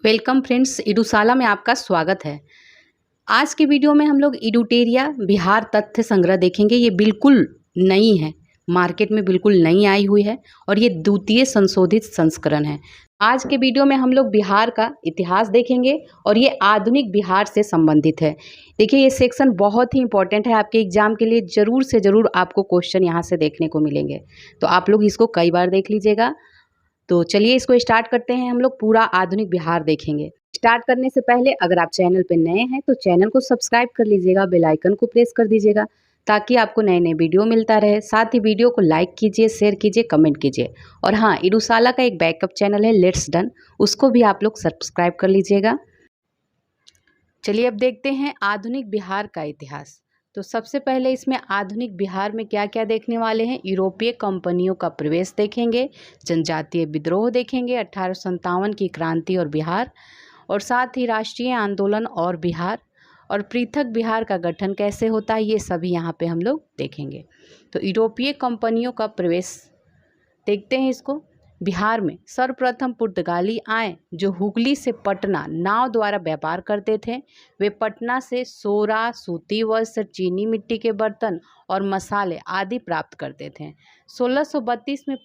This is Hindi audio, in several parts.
वेलकम फ्रेंड्स, इडुसाला में आपका स्वागत है। आज के वीडियो में हम लोग इडुटेरिया बिहार तथ्य संग्रह देखेंगे। ये बिल्कुल नई है, मार्केट में बिल्कुल नई आई हुई है और ये द्वितीय संशोधित संस्करण है। आज के वीडियो में हम लोग बिहार का इतिहास देखेंगे और ये आधुनिक बिहार से संबंधित है। देखिए, ये सेक्शन बहुत ही इंपॉर्टेंट है, आपके एग्जाम के लिए ज़रूर से ज़रूर आपको क्वेश्चन यहाँ से देखने को मिलेंगे, तो आप लोग इसको कई बार देख लीजिएगा। तो चलिए इसको स्टार्ट करते हैं। हम लोग पूरा आधुनिक बिहार देखेंगे। स्टार्ट करने से पहले अगर आप चैनल पे नए हैं तो चैनल को सब्सक्राइब कर लीजिएगा, बेल आइकन को प्रेस कर दीजिएगा ताकि आपको नए नए वीडियो मिलता रहे। साथ ही वीडियो को लाइक कीजिए, शेयर कीजिए, कमेंट कीजिए। और हाँ, इडुसाला का एक बैकअप चैनल है लेट्स डन, उसको भी आप लोग सब्सक्राइब कर लीजिएगा। चलिए अब देखते हैं आधुनिक बिहार का इतिहास। तो सबसे पहले इसमें आधुनिक बिहार में क्या क्या देखने वाले हैं। यूरोपीय कंपनियों का प्रवेश देखेंगे, जनजातीय विद्रोह देखेंगे, 1857 की क्रांति और बिहार, और साथ ही राष्ट्रीय आंदोलन और बिहार, और पृथक बिहार का गठन कैसे होता है, ये सभी यहाँ पे हम लोग देखेंगे। तो यूरोपीय कंपनियों का प्रवेश देखते हैं इसको। बिहार में सर्वप्रथम पुर्तगाली आए जो हुगली से पटना नाव द्वारा व्यापार करते थे। वे पटना से सोरा, सूती वस्त्र, चीनी मिट्टी के बर्तन और मसाले आदि प्राप्त करते थे। 1632 में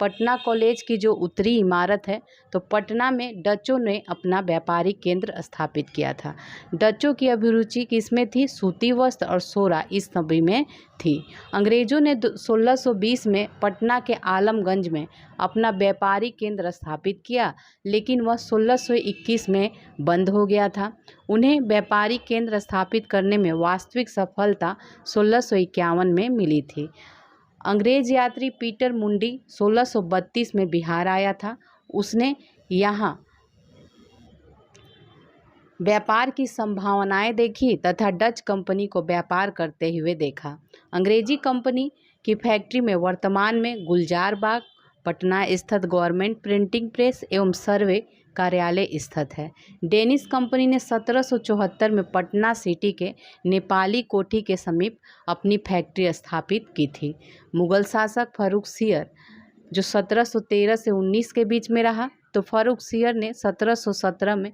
पटना कॉलेज की जो उत्तरी इमारत है, तो पटना में डचों ने अपना व्यापारिक केंद्र स्थापित किया था। डचों की अभिरुचि किसमें थी? सूती वस्त्र और सोरा, इस सभी में थी। अंग्रेजों ने 1620 में पटना के आलमगंज में अपना व्यापारिक केंद्र स्थापित किया, लेकिन वह 1621 में बंद हो गया था। उन्हें व्यापारिक केंद्र स्थापित करने में वास्तविक सफलता 1651 में मिली थी। अंग्रेज यात्री पीटर मुंडी 1632 में बिहार आया था। उसने यहाँ व्यापार की संभावनाएं देखी तथा डच कंपनी को व्यापार करते हुए देखा। अंग्रेजी कंपनी की फैक्ट्री में वर्तमान में गुलजार बाग, पटना स्थित गवर्नमेंट प्रिंटिंग प्रेस एवं सर्वे कार्यालय स्थित है। डेनिश कंपनी ने 1774 में पटना सिटी के नेपाली कोठी के समीप अपनी फैक्ट्री स्थापित की थी। मुगल शासक फर्रुख सियर जो 1713 से 19 के बीच में रहा, तो फर्रुख सियर ने 1717 में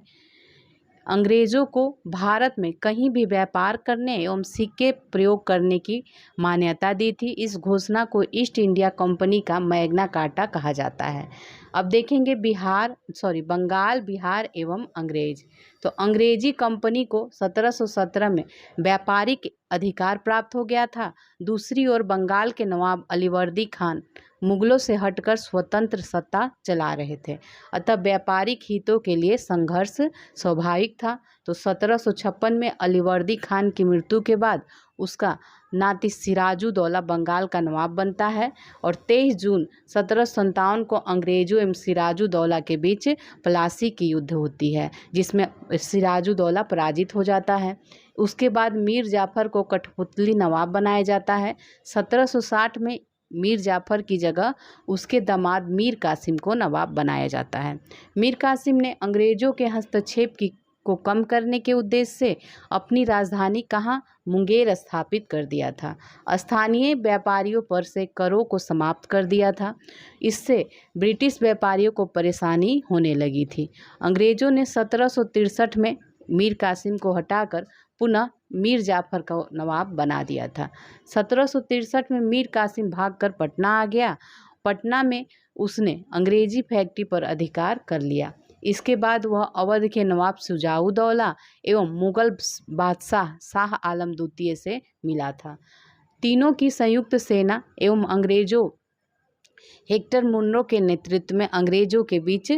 अंग्रेजों को भारत में कहीं भी व्यापार करने एवं सिक्के प्रयोग करने की मान्यता दी थी। इस घोषणा को ईस्ट इंडिया कंपनी का मैग्ना कार्टा कहा जाता है। अब देखेंगे बंगाल, बिहार एवं अंग्रेज। तो अंग्रेजी कंपनी को 1717 में व्यापारिक अधिकार प्राप्त हो गया था। दूसरी ओर बंगाल के नवाब अलीवर्दी खान मुगलों से हटकर स्वतंत्र सत्ता चला रहे थे, अतः व्यापारिक हितों के लिए संघर्ष स्वाभाविक था। तो 1756 में अलीवर्दी खान की मृत्यु के बाद उसका नाती सिराजुद्दौला बंगाल का नवाब बनता है और 23 जून 1757 को अंग्रेजों एवं सिराजुद्दौला के बीच प्लासी की युद्ध होती है, जिसमें सिराजुद्दौला पराजित हो जाता है। उसके बाद मीर जाफर को कठपुतली नवाब बनाया जाता है। 1760 में मीर जाफर की जगह उसके दामाद मीर कासिम को नवाब बनाया जाता है। मीर कासिम ने अंग्रेजों के हस्तक्षेप को कम करने के उद्देश्य से अपनी राजधानी कहाँ, मुंगेर स्थापित कर दिया था। स्थानीय व्यापारियों पर से करों को समाप्त कर दिया था। इससे ब्रिटिश व्यापारियों को परेशानी होने लगी थी। अंग्रेजों ने 1763 में मीर कासिम को हटाकर पुनः मीर जाफर को नवाब बना दिया था। 1763 में मीर कासिम भागकर पटना आ गया। पटना में उसने अंग्रेजी फैक्ट्री पर अधिकार कर लिया। इसके बाद वह अवध के नवाब शुजाउद्दौला एवं मुगल बादशाह शाह आलम द्वितीय से मिला था। तीनों की संयुक्त सेना एवं अंग्रेजों हेक्टर मुनरो के नेतृत्व में अंग्रेजों के बीच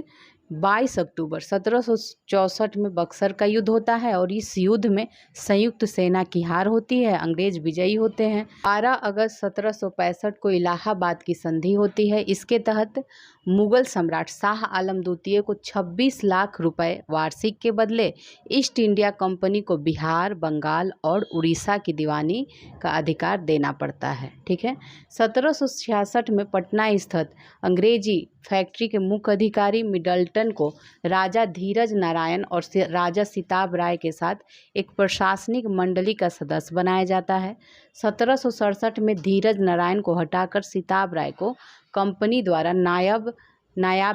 22 अक्टूबर 1764 में बक्सर का युद्ध होता है और इस युद्ध में संयुक्त सेना की हार होती है, अंग्रेज विजयी होते हैं। 12 अगस्त 1765 को इलाहाबाद की संधि होती है। इसके तहत मुगल सम्राट शाह आलम द्वितीय को 26 लाख रुपए वार्षिक के बदले ईस्ट इंडिया कंपनी को बिहार, बंगाल और उड़ीसा की दीवानी का अधिकार देना पड़ता है। ठीक है। 1766 में पटना स्थित अंग्रेजी फैक्ट्री के मुख्य अधिकारी मिडल्टन को राजा धीरज नारायण और राजा सिताब राय के साथ एक प्रशासनिक मंडली का सदस्य बनाया जाता है। 1767 में धीरज नारायण को हटाकर सिताब राय को कंपनी द्वारा नायब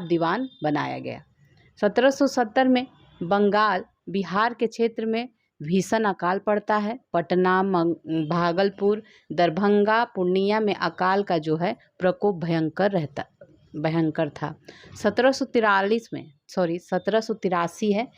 दीवान बनाया गया। 1770 में बंगाल बिहार के क्षेत्र में भीषण अकाल पड़ता है। पटना, भागलपुर, दरभंगा, पूर्णिया में अकाल का जो है प्रकोप भयंकर था। 1783 है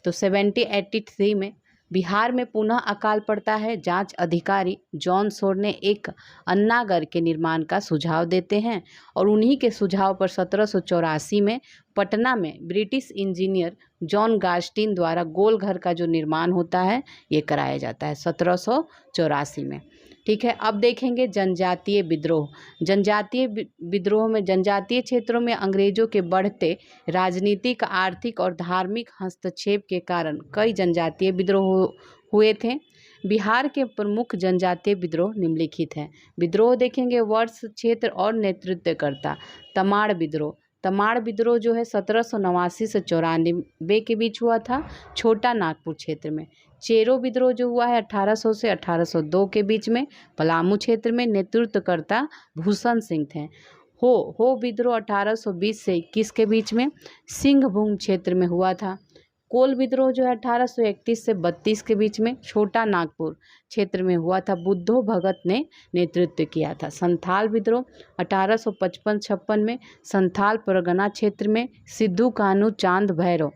तो 1783 में बिहार में पुनः अकाल पड़ता है। जांच अधिकारी जॉन सोर ने एक अन्नागर के निर्माण का सुझाव देते हैं और उन्हीं के सुझाव पर 1784 में पटना में ब्रिटिश इंजीनियर जॉन गास्टिन द्वारा गोल घर का जो निर्माण होता है ये कराया जाता है 1784 में। ठीक है, अब देखेंगे जनजातीय विद्रोह। जनजातीय विद्रोह में जनजातीय क्षेत्रों में अंग्रेजों के बढ़ते राजनीतिक, आर्थिक और धार्मिक हस्तक्षेप के कारण कई जनजातीय विद्रोह हुए थे। बिहार के प्रमुख जनजातीय विद्रोह निम्नलिखित हैं। विद्रोह देखेंगे, वर्ष, क्षेत्र और नेतृत्वकर्ता। तमाड़ विद्रोह। तमाड़ विद्रोह जो है 1789 से 94 के बीच हुआ था, छोटा नागपुर क्षेत्र में। चेरो विद्रोह जो हुआ है 1800 से 1802 के बीच में, पलामू क्षेत्र में। नेतृत्वकर्ता भूषण सिंह थे। हो विद्रोह 1820 से 21 के बीच में सिंहभूम क्षेत्र में हुआ था। कोल विद्रोह जो है 1831 से 32 के बीच में छोटा नागपुर क्षेत्र में हुआ था। बुद्धो भगत ने नेतृत्व किया था। संथाल विद्रोह 1855-56 में संथाल परगना क्षेत्र में सिद्धू कान्हू चांद भैरव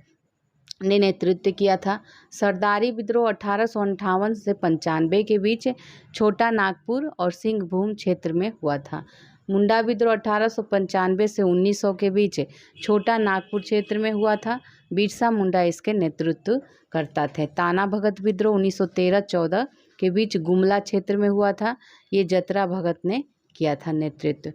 ने नेतृत्व किया था। सरदारी विद्रोह 1858 से 95 के बीच छोटा नागपुर और सिंहभूम क्षेत्र में हुआ था। मुंडा विद्रोह 1895 से 1900 के बीच छोटा नागपुर क्षेत्र में हुआ था। बिरसा मुंडा इसके नेतृत्व करता थे। ताना भगत विद्रोह 1913-14 के बीच गुमला क्षेत्र में हुआ था। ये जतरा भगत ने किया था नेतृत्व।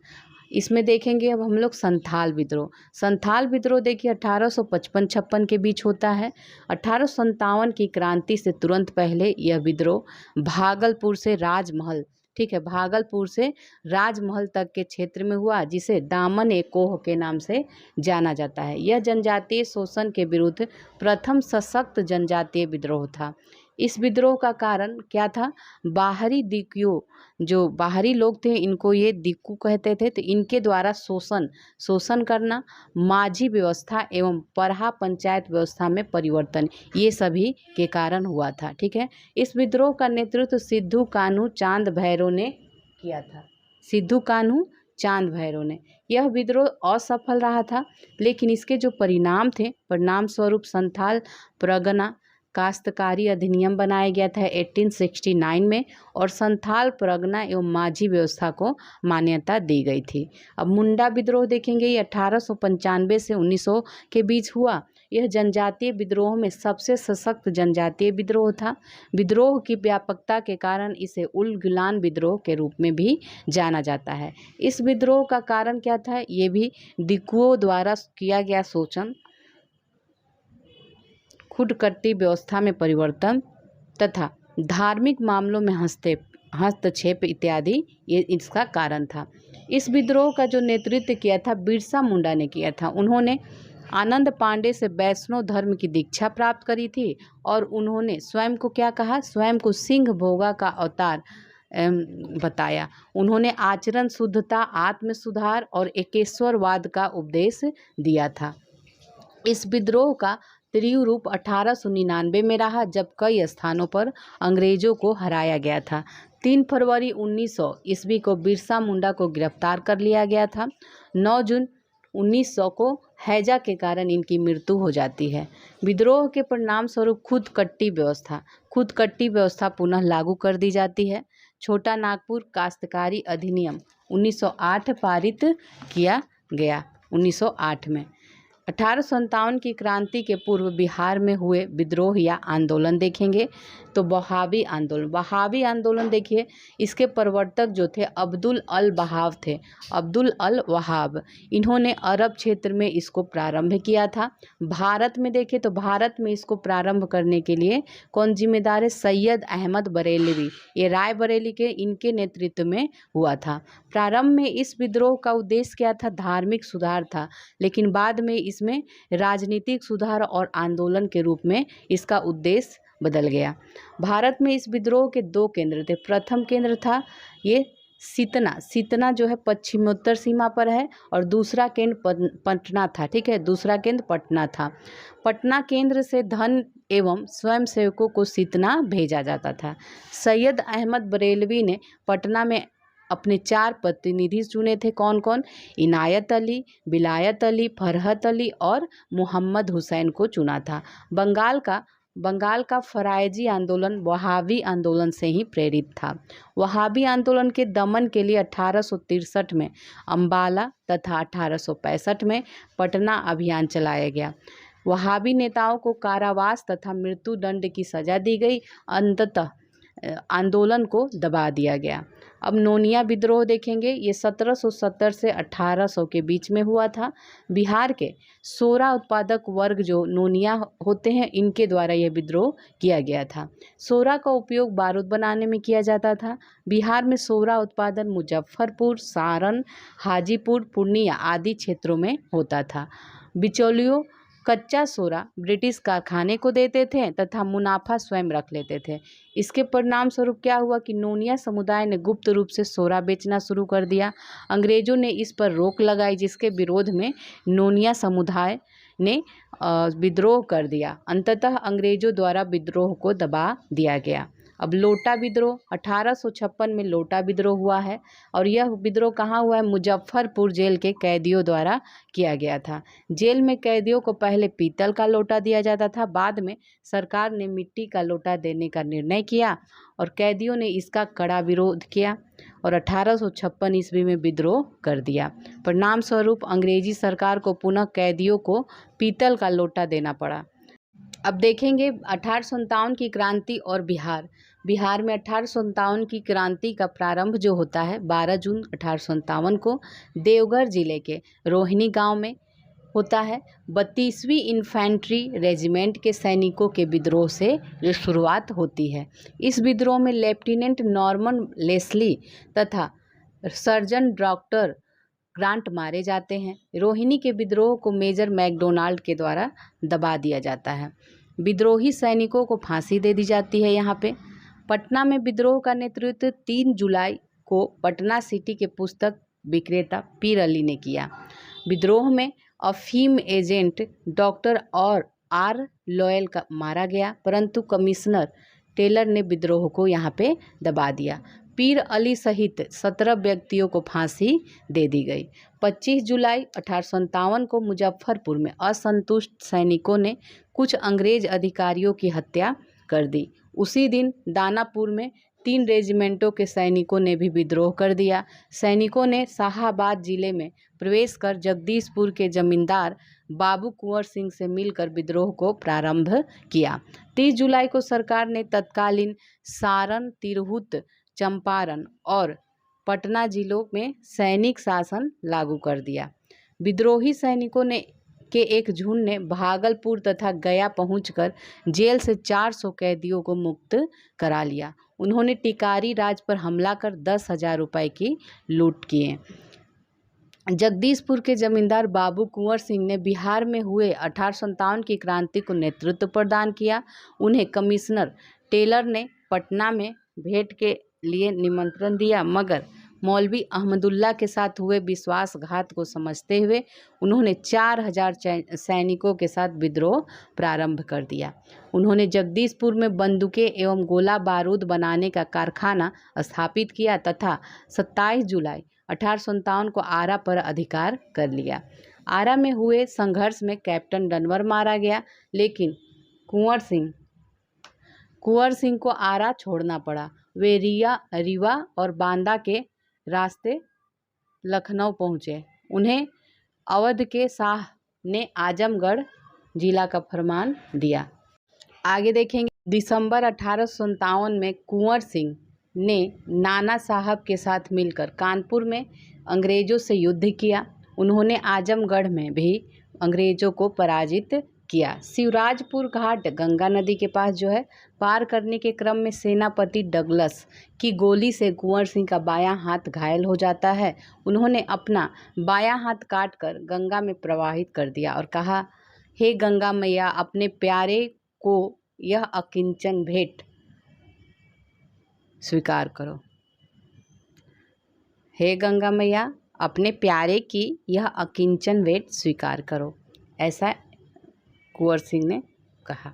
इसमें देखेंगे अब हम लोग संथाल विद्रोह। संथाल विद्रोह देखिए 1855-56 के बीच होता है। 1857 की क्रांति से तुरंत पहले यह विद्रोह भागलपुर से राजमहल, ठीक है, भागलपुर से राजमहल तक के क्षेत्र में हुआ, जिसे दामन ए कोह के नाम से जाना जाता है। यह जनजातीय शोषण के विरुद्ध प्रथम सशक्त जनजातीय विद्रोह था। इस विद्रोह का कारण क्या था? बाहरी दिक्कियों, जो बाहरी लोग थे इनको ये दिक्कू कहते थे, तो इनके द्वारा शोषण करना, माझी व्यवस्था एवं परहा पंचायत व्यवस्था में परिवर्तन, ये सभी के कारण हुआ था। ठीक है, इस विद्रोह का नेतृत्व सिद्धू कान्हू चांद भैरव ने किया था। सिद्धू कान्हू चांद भैरव ने। यह विद्रोह असफल रहा था, लेकिन इसके जो परिणाम थे, परिणाम स्वरूप संथाल परगना काश्तकारी अधिनियम बनाया गया था 1869 में और संथाल परगना एवं माझी व्यवस्था को मान्यता दी गई थी। अब मुंडा विद्रोह देखेंगे, ये 1895 से 1900 के बीच हुआ। यह जनजातीय विद्रोह में सबसे सशक्त जनजातीय विद्रोह था। विद्रोह की व्यापकता के कारण इसे उल गुलान विद्रोह के रूप में भी जाना जाता है। इस विद्रोह का कारण क्या था? ये भी दिक्कुओं द्वारा किया गया शोषण, खुदकट्टी व्यवस्था में परिवर्तन तथा धार्मिक मामलों में हस्तक्षेप इत्यादि ये इसका कारण था। इस विद्रोह का जो नेतृत्व किया था बिरसा मुंडा ने किया था। उन्होंने आनंद पांडे से वैष्णव धर्म की दीक्षा प्राप्त करी थी और उन्होंने स्वयं को क्या कहा? स्वयं को सिंह भोगा का अवतार बताया। उन्होंने आचरण शुद्धता, आत्म सुधार और एकेश्वरवाद का उपदेश दिया था। इस विद्रोह का तीव्र रूप 1899 में रहा, जब कई स्थानों पर अंग्रेजों को हराया गया था। 3 फरवरी 1900 ईस्वी को बिरसा मुंडा को गिरफ्तार कर लिया गया था। 9 जून 1900 को हैजा के कारण इनकी मृत्यु हो जाती है। विद्रोह के परिणाम स्वरूप खुदकट्टी व्यवस्था पुनः लागू कर दी जाती है। छोटा नागपुर काश्तकारी अधिनियम 1908 पारित किया गया 1908 में। 1857 की क्रांति के पूर्व बिहार में हुए विद्रोह या आंदोलन देखेंगे तो वहाबी आंदोलन देखिए, इसके प्रवर्तक जो थे अब्दुल अल वहाब थे। अब्दुल अल वहाब, इन्होंने अरब क्षेत्र में इसको प्रारंभ किया था। भारत में देखें तो भारत में इसको प्रारंभ करने के लिए कौन जिम्मेदार है? सैयद अहमद बरेलवी, ये राय बरेली के इनके नेतृत्व में हुआ था। प्रारंभ में इस विद्रोह का उद्देश्य क्या था? धार्मिक सुधार था, लेकिन बाद में इसमें राजनीतिक सुधार और आंदोलन के रूप में इसका उद्देश्य बदल गया। भारत में इस विद्रोह के 2 केंद्र थे। प्रथम केंद्र था ये सितना, सितना जो है पश्चिमोत्तर सीमा पर है और दूसरा केंद्र पटना था। ठीक है, दूसरा केंद्र पटना था। पटना केंद्र से धन एवं स्वयंसेवकों को सितना भेजा जाता था। सैयद अहमद बरेलवी ने पटना में अपने 4 प्रतिनिधि चुने थे। कौन कौन? इनायत अली, विलायत अली, फरहत अली और मोहम्मद हुसैन को चुना था। बंगाल का फरायजी आंदोलन वहाबी आंदोलन से ही प्रेरित था। वहाबी आंदोलन के दमन के लिए 1863 में अम्बाला तथा 1865 में पटना अभियान चलाया गया। वहाबी नेताओं को कारावास तथा मृत्युदंड की सजा दी गई। अंततः आंदोलन को दबा दिया गया। अब नोनिया विद्रोह देखेंगे। ये 1770 से 1800 के बीच में हुआ था। बिहार के सोरा उत्पादक वर्ग जो नोनिया होते हैं, इनके द्वारा यह विद्रोह किया गया था। सोरा का उपयोग बारूद बनाने में किया जाता था। बिहार में सोरा उत्पादन मुजफ्फरपुर, सारण, हाजीपुर, पूर्णिया आदि क्षेत्रों में होता था। बिचौलियों कच्चा सोरा ब्रिटिश कारखाने को देते थे तथा मुनाफा स्वयं रख लेते थे। इसके परिणाम स्वरूप क्या हुआ कि नोनिया समुदाय ने गुप्त रूप से सोरा बेचना शुरू कर दिया। अंग्रेजों ने इस पर रोक लगाई, जिसके विरोध में नोनिया समुदाय ने विद्रोह कर दिया। अंततः अंग्रेजों द्वारा विद्रोह को दबा दिया गया। अब लोटा विद्रोह 1856 में लोटा विद्रोह हुआ है और यह विद्रोह कहाँ हुआ है? मुजफ्फरपुर जेल के कैदियों द्वारा किया गया था। जेल में कैदियों को पहले पीतल का लोटा दिया जाता था, बाद में सरकार ने मिट्टी का लोटा देने का निर्णय किया और कैदियों ने इसका कड़ा विरोध किया और 1856 ईस्वी में विद्रोह कर दिया। परिणाम स्वरूप अंग्रेजी सरकार को पुनः कैदियों को पीतल का लोटा देना पड़ा। अब देखेंगे 1857 की क्रांति और बिहार में 1857 की क्रांति का प्रारंभ जो होता है 12 जून 1857 को देवघर जिले के रोहिणी गांव में होता है। 32वीं इन्फेंट्री रेजिमेंट के सैनिकों के विद्रोह से ये शुरुआत होती है। इस विद्रोह में लेफ्टिनेंट नॉर्मन लेस्ली तथा सर्जन डॉक्टर ग्रांट मारे जाते हैं। रोहिणी के विद्रोह को मेजर मैकडोनाल्ड के द्वारा दबा दिया जाता है। विद्रोही सैनिकों को फांसी दे दी जाती है। यहाँ पे पटना में विद्रोह का नेतृत्व 3 जुलाई को पटना सिटी के पुस्तक विक्रेता पीर अली ने किया। विद्रोह में अफीम एजेंट डॉक्टर और आर लॉयल का मारा गया, परंतु कमिश्नर टेलर ने विद्रोह को यहाँ पे दबा दिया। पीर अली सहित 17 व्यक्तियों को फांसी दे दी गई। 25 जुलाई 1857 को मुजफ्फरपुर में असंतुष्ट सैनिकों ने कुछ अंग्रेज अधिकारियों की हत्या कर दी। उसी दिन दानापुर में 3 रेजिमेंटों के सैनिकों ने भी विद्रोह कर दिया। सैनिकों ने शाहाबाद जिले में प्रवेश कर जगदीशपुर के जमींदार बाबू कुंवर सिंह से मिलकर विद्रोह को प्रारंभ किया। 30 जुलाई को सरकार ने तत्कालीन सारण, तिरहुत, चंपारण और पटना जिलों में सैनिक शासन लागू कर दिया। विद्रोही सैनिकों ने के एक झुंड ने भागलपुर तथा गया पहुंचकर जेल से 400 कैदियों को मुक्त करा लिया। उन्होंने टिकारी राज पर हमला कर 10,000 रुपए की लूट किए। जगदीशपुर के जमींदार बाबू कुंवर सिंह ने बिहार में हुए 1857 की क्रांति को नेतृत्व प्रदान किया। उन्हें कमिश्नर टेलर ने पटना में भेंट के लिए निमंत्रण दिया, मगर मौलवी अहमदुल्ला के साथ हुए विश्वासघात को समझते हुए उन्होंने 4000 सैनिकों के साथ विद्रोह प्रारंभ कर दिया। उन्होंने जगदीशपुर में बंदूकें एवं गोला बारूद बनाने का कारखाना स्थापित किया तथा 27 जुलाई 1857 को आरा पर अधिकार कर लिया। आरा में हुए संघर्ष में कैप्टन डनवर मारा गया, लेकिन कुंवर सिंह को आरा छोड़ना पड़ा। वे रीवा और बांदा के रास्ते लखनऊ पहुँचे। उन्हें अवध के शाह ने आजमगढ़ जिला का फरमान दिया। आगे देखेंगे दिसंबर 1857 में कुंवर सिंह ने नाना साहब के साथ मिलकर कानपुर में अंग्रेजों से युद्ध किया। उन्होंने आजमगढ़ में भी अंग्रेजों को पराजित किया। शिवराजपुर घाट गंगा नदी के पास जो है पार करने के क्रम में सेनापति डगलस की गोली से कुंवर सिंह का बायां हाथ घायल हो जाता है। उन्होंने अपना बायां हाथ काटकर गंगा में प्रवाहित कर दिया और कहा, हे गंगा मैया, अपने प्यारे को यह अकिंचन भेंट स्वीकार करो। हे गंगा मैया, अपने प्यारे की यह अकिंचन भेंट स्वीकार करो, ऐसा कुंवर सिंह ने कहा।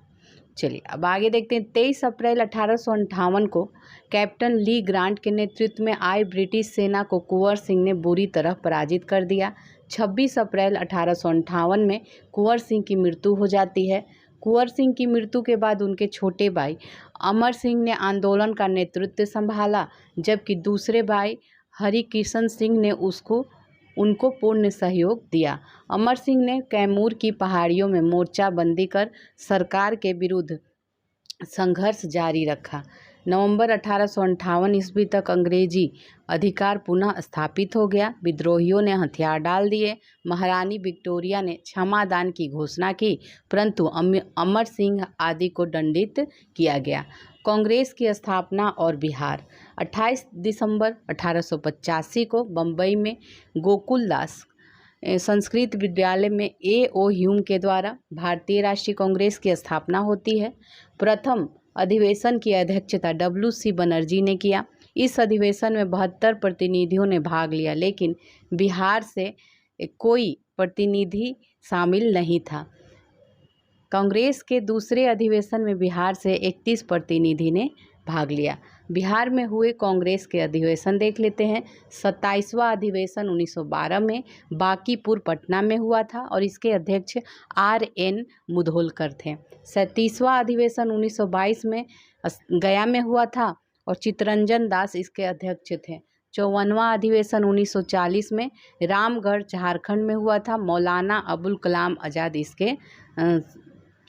चलिए अब आगे देखते हैं। 23 अप्रैल 1858 को कैप्टन ली ग्रांट के नेतृत्व में आई ब्रिटिश सेना को कुंवर सिंह ने बुरी तरह पराजित कर दिया। 26 अप्रैल 1858 में कुंवर सिंह की मृत्यु हो जाती है। कुंवर सिंह की मृत्यु के बाद उनके छोटे भाई अमर सिंह ने आंदोलन का नेतृत्व संभाला, जबकि दूसरे भाई हरिकिशन सिंह ने उनको पूर्ण सहयोग दिया। अमर सिंह ने कैमूर की पहाड़ियों में मोर्चाबंदी कर सरकार के विरुद्ध संघर्ष जारी रखा। नवंबर 1858 ईस्वी तक अंग्रेजी अधिकार पुनः स्थापित हो गया। विद्रोहियों ने हथियार डाल दिए। महारानी विक्टोरिया ने क्षमादान की घोषणा की, परंतु अमर सिंह आदि को दंडित किया गया। कांग्रेस की स्थापना और बिहार। 28 दिसंबर 1885 को बम्बई में गोकुलदास संस्कृत विद्यालय में A.O. ह्यूम के द्वारा भारतीय राष्ट्रीय कांग्रेस की स्थापना होती है। प्रथम अधिवेशन की अध्यक्षता W.C. बनर्जी ने किया। इस अधिवेशन में 72 प्रतिनिधियों ने भाग लिया, लेकिन बिहार से कोई प्रतिनिधि शामिल नहीं था। कांग्रेस के दूसरे अधिवेशन में बिहार से 31 प्रतिनिधि ने भाग लिया। बिहार में हुए कांग्रेस के अधिवेशन देख लेते हैं। 27वां अधिवेशन 1912 में बांकीपुर पटना में हुआ था और इसके अध्यक्ष R.N. मुधोलकर थे। 37वां अधिवेशन 1922 में गया में हुआ था और चित्तरंजन दास इसके अध्यक्ष थे। 54वां अधिवेशन 1940 में रामगढ़ झारखंड में हुआ था। मौलाना अबुल कलाम आज़ाद इसके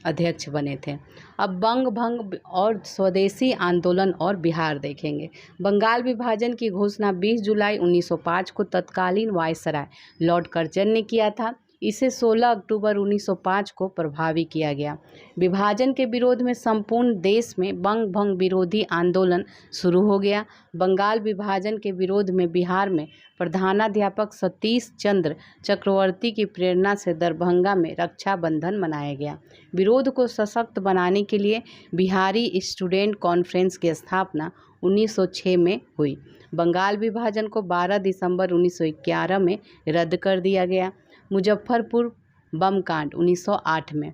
अध्यक्ष बने थे। अब बंग भंग और स्वदेशी आंदोलन और बिहार देखेंगे। बंगाल विभाजन की घोषणा 20 जुलाई 1905 को तत्कालीन वायसराय लॉर्ड कर्जन ने किया था। इसे 16 अक्टूबर 1905 को प्रभावी किया गया। विभाजन के विरोध में संपूर्ण देश में बंग भंग विरोधी आंदोलन शुरू हो गया। बंगाल विभाजन के विरोध में बिहार में प्रधानाध्यापक सतीश चंद्र चक्रवर्ती की प्रेरणा से दरभंगा में रक्षाबंधन मनाया गया। विरोध को सशक्त बनाने के लिए बिहारी स्टूडेंट कॉन्फ्रेंस की स्थापना 1906 में हुई। बंगाल विभाजन को 12 दिसंबर 1911 में रद्द कर दिया गया। मुजफ्फरपुर बम कांड 1908 में।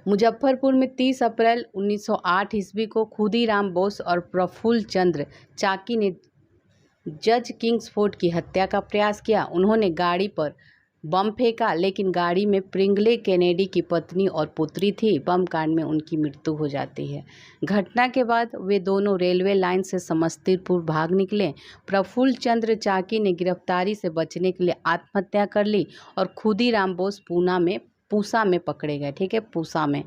मुजफ्फरपुर में 30 अप्रैल 1908 ईस्वी को खुदीराम बोस और प्रफुल्ल चंद्र चाकी ने जज किंग्सफोर्ड की हत्या का प्रयास किया। उन्होंने गाड़ी पर बम फेंका, लेकिन गाड़ी में प्रिंगले केनेडी की पत्नी और पुत्री थी। बम कांड में उनकी मृत्यु हो जाती है। घटना के बाद वे दोनों रेलवे लाइन से समस्तीपुर भाग निकले। प्रफुल्ल चंद्र चाकी ने गिरफ्तारी से बचने के लिए आत्महत्या कर ली और खुदीराम बोस पूसा में पकड़े गए। ठीक है, पूसा में।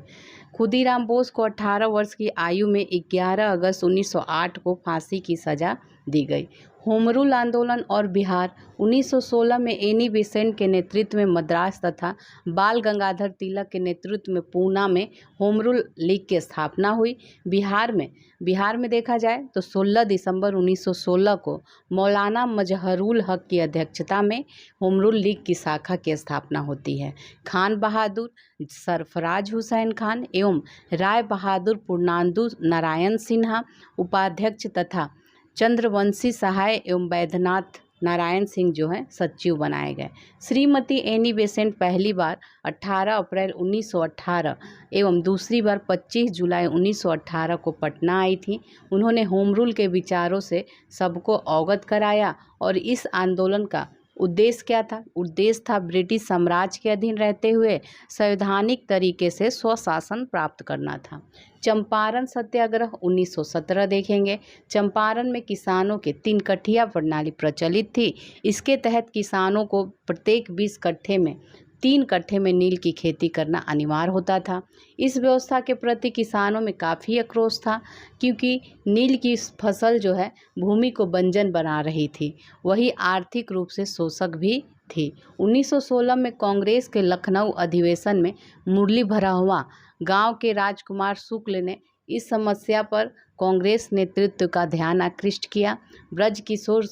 खुदीराम बोस को 18 वर्ष की आयु में 11 अगस्त 1908 को फांसी की सजा दी गई। होम रूल आंदोलन और बिहार। 1916 में एनी बेसेंट के नेतृत्व में मद्रास तथा बाल गंगाधर तिलक के नेतृत्व में पूना में होम रूल लीग की स्थापना हुई। बिहार में देखा जाए तो 16 दिसंबर 1916 को मौलाना मजहरुल हक की अध्यक्षता में होम रूल लीग की शाखा की स्थापना होती है। खान बहादुर, सरफराज हुसैन खान एवं राय बहादुर पूर्णांदु नारायण सिन्हा उपाध्यक्ष तथा चंद्रवंशी सहाय एवं वैद्यनाथ नारायण सिंह जो है सचिव बनाए गए। श्रीमती एनी बेसेंट पहली बार 18 अप्रैल 1918 एवं दूसरी बार 25 जुलाई 1918 को पटना आई थी। उन्होंने होम रूल के विचारों से सबको अवगत कराया और इस आंदोलन का उद्देश्य क्या था? उद्देश्य था ब्रिटिश साम्राज्य के अधीन रहते हुए संवैधानिक तरीके से स्वशासन प्राप्त करना था। चंपारण सत्याग्रह 1917 देखेंगे। चंपारण में किसानों के 3 कठिया प्रणाली प्रचलित थी। इसके तहत किसानों को प्रत्येक 20 कट्ठे में 3 कट्ठे में नील की खेती करना अनिवार्य होता था। इस व्यवस्था के प्रति किसानों में काफ़ी आक्रोश था, क्योंकि नील की फसल जो है भूमि को बंजर बना रही थी, वही आर्थिक रूप से शोषक भी थी। 1916 में कांग्रेस के लखनऊ अधिवेशन में मुरली भरहवा गांव के राजकुमार शुक्ल ने इस समस्या पर कांग्रेस नेतृत्व का ध्यान आकृष्ट किया। ब्रजकिशोर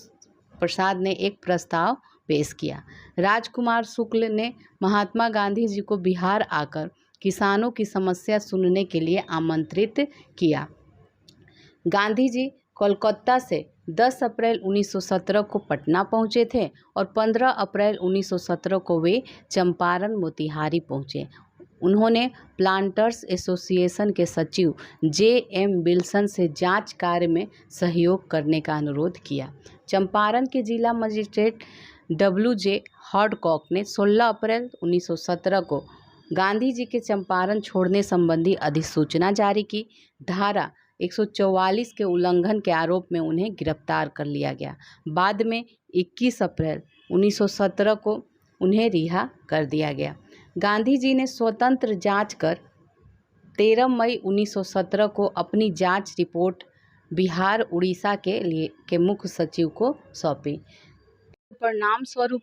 प्रसाद ने एक प्रस्ताव पेश किया। राजकुमार शुक्ल ने महात्मा गांधी जी को बिहार आकर किसानों की समस्या सुनने के लिए आमंत्रित किया। गांधी जी कोलकाता से 10 अप्रैल 1917 को पटना पहुंचे थे और 15 अप्रैल 1917 को वे चंपारण मोतिहारी पहुंचे। उन्होंने प्लांटर्स एसोसिएशन के सचिव J.M. विल्सन से जांच कार्य में सहयोग करने का अनुरोध किया। चंपारण के जिला मजिस्ट्रेट W.J. हॉडकॉक ने 16 अप्रैल 1917 को गांधी जी के चंपारण छोड़ने संबंधी अधिसूचना जारी की। धारा 144 के उल्लंघन के आरोप में उन्हें गिरफ्तार कर लिया गया। बाद में 21 अप्रैल 1917 को उन्हें रिहा कर दिया गया। गांधी जी ने स्वतंत्र जांच कर 13 मई 1917 को अपनी जांच रिपोर्ट बिहार उड़ीसा के मुख्य सचिव को सौंपी। परिणाम स्वरूप